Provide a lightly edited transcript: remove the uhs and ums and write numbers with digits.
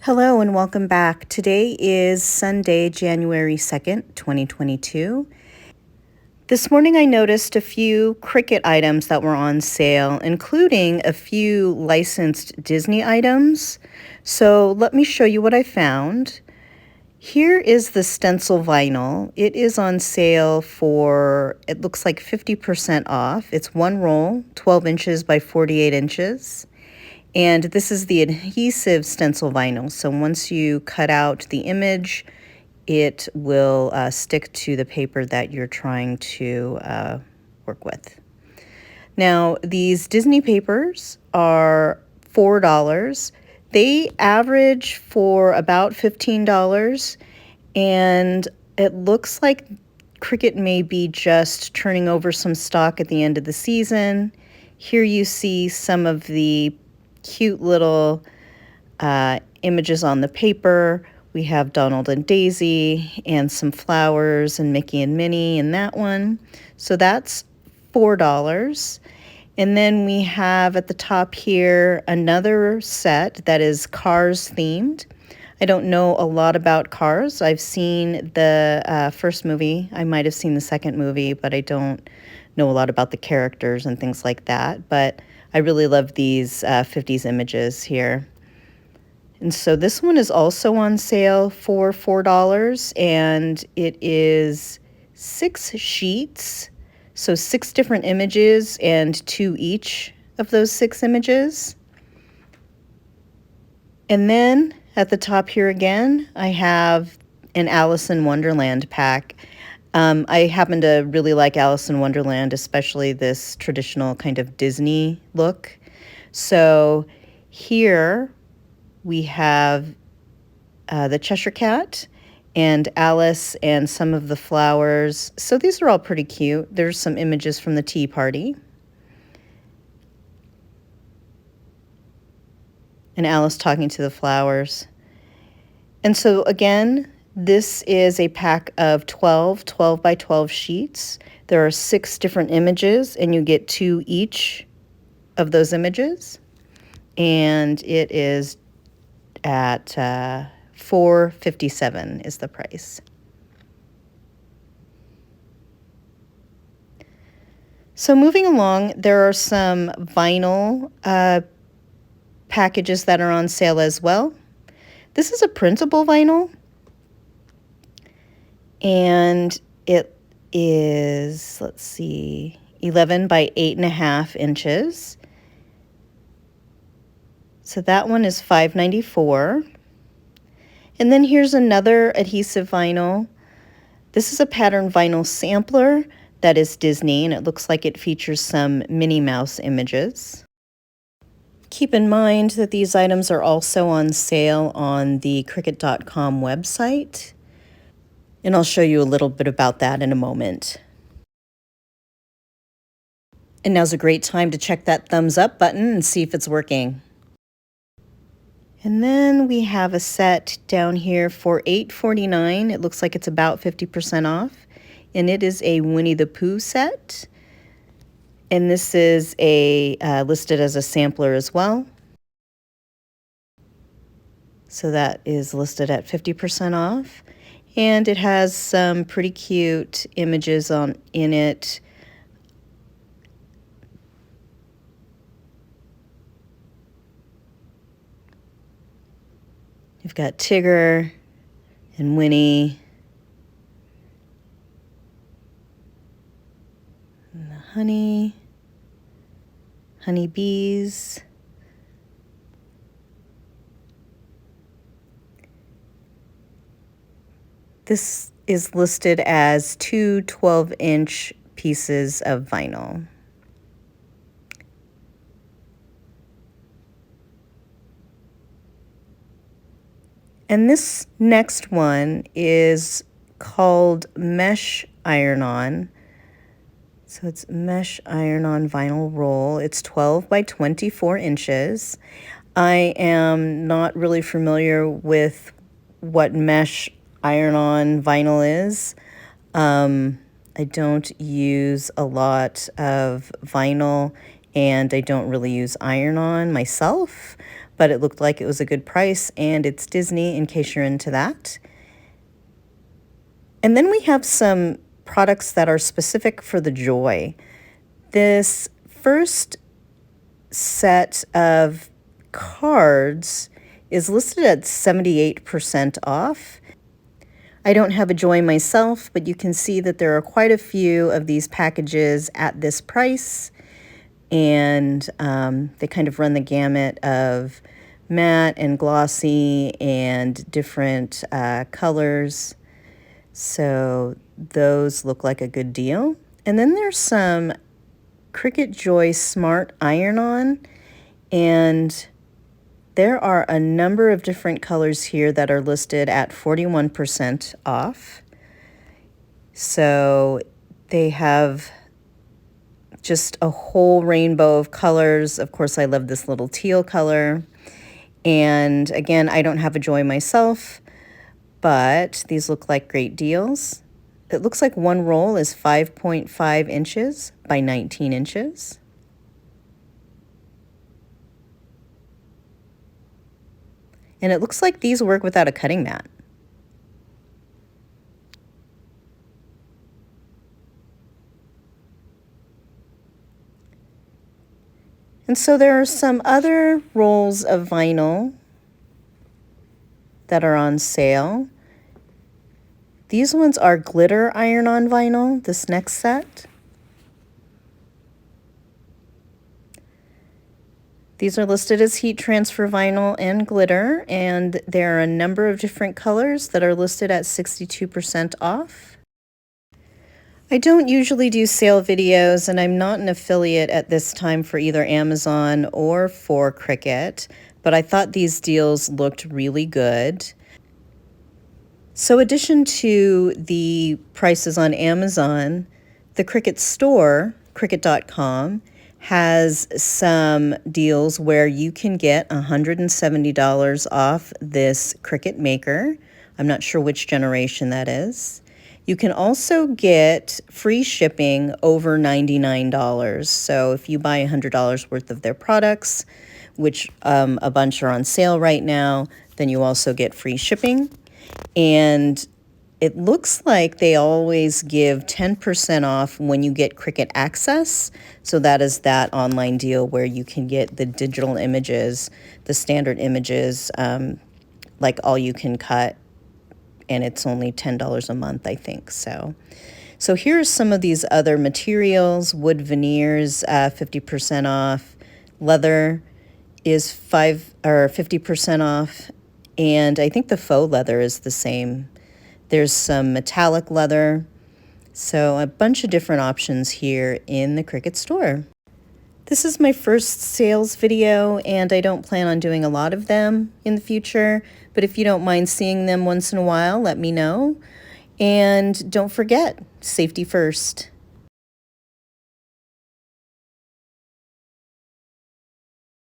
Hello and welcome back. Today is Sunday, January 2nd, 2022. This morning I noticed a few Cricut items that were on sale, including a few licensed Disney items. So let me show you what I found. Here is the Stencil Vinyl. It is on sale for, it looks like 50% off. It's one roll, 12 inches by 48 inches. And this is the adhesive stencil vinyl. So once you cut out the image, it will stick to the paper that you're trying to work with. Now, these Disney papers are $4. They average for about $15, and it looks like Cricut may be just turning over some stock at the end of the season. Here you see some of the cute little images on the paper. We have Donald and Daisy and some flowers and Mickey and Minnie in that one. So that's $4. And then we have at the top here another set that is Cars themed. I don't know a lot about Cars. I've seen the first movie. I might have seen the second movie, but I don't know a lot about the characters and things like that. But I really love these 50s images here. And so this one is also on sale for $4, and it is 6 sheets. So 6 different images and 2 each of those 6 images. And then at the top here again, I have an Alice in Wonderland pack. I happen to really like Alice in Wonderland, especially this traditional kind of Disney look. So here we have the Cheshire Cat and Alice and some of the flowers. So these are all pretty cute. There's some images from the tea party. And Alice talking to the flowers. And so again, this is a pack of 12 by 12 sheets. There are 6 different images, and you get 2 each of those images. And it is at $4.57 is the price. So moving along, there are some vinyl packages that are on sale as well. This is a printable vinyl. And it is, let's see, 11 by 8.5 inches. So that one is $5.94. And then here's another adhesive vinyl. This is a pattern vinyl sampler that is Disney, and it looks like it features some Minnie Mouse images. Keep in mind that these items are also on sale on the Cricut.com website. And I'll show you a little bit about that in a moment. And now's a great time to check that thumbs up button and see if it's working. And then we have a set down here for $8.49. It looks like it's about 50% off. And it is a Winnie the Pooh set. And this is a listed as a sampler as well. So that is listed at 50% off. And it has some pretty cute images in it. You've got Tigger and Winnie. And the honeybees. This is listed as 2 12-inch pieces of vinyl. And this next one is called Mesh Iron-On. So it's Mesh Iron-On vinyl roll. It's 12 by 24 inches. I am not really familiar with what mesh iron-on vinyl is. I don't use a lot of vinyl, and I don't really use iron-on myself, but it looked like it was a good price, and it's Disney in case you're into that. And then we have some products that are specific for the joy. This first set of cards is listed at 78% off. I don't have a joy myself, but you can see that there are quite a few of these packages at this price, and they kind of run the gamut of matte and glossy and different colors. So those look like a good deal. And then there's some Cricut Joy Smart Iron-On, and there are a number of different colors here that are listed at 41% off. So they have just a whole rainbow of colors. Of course, I love this little teal color. And again, I don't have a joy myself, but these look like great deals. It looks like one roll is 5.5 inches by 19 inches. And it looks like these work without a cutting mat. And so there are some other rolls of vinyl that are on sale. These ones are glitter iron-on vinyl, this next set. These are listed as heat transfer vinyl and glitter, and there are a number of different colors that are listed at 62% off. I don't usually do sale videos, and I'm not an affiliate at this time for either Amazon or for Cricut, but I thought these deals looked really good. So in addition to the prices on Amazon, the Cricut store, Cricut.com, has some deals where you can get $170 off this Cricut maker. I'm not sure which generation that is. You can also get free shipping over $99. So if you buy $100 worth of their products, which a bunch are on sale right now, then you also get free shipping. And it looks like they always give 10% off when you get Cricut Access. So that is that online deal where you can get the digital images, the standard images, like all you can cut, and it's only $10 a month, I think. So here's some of these other materials. Wood veneers, 50% off. Leather is 50% off, and I think the faux leather is the same. There's some metallic leather, so a bunch of different options here in the Cricut store. This is my first sales video, and I don't plan on doing a lot of them in the future, but if you don't mind seeing them once in a while, let me know. And don't forget, safety first.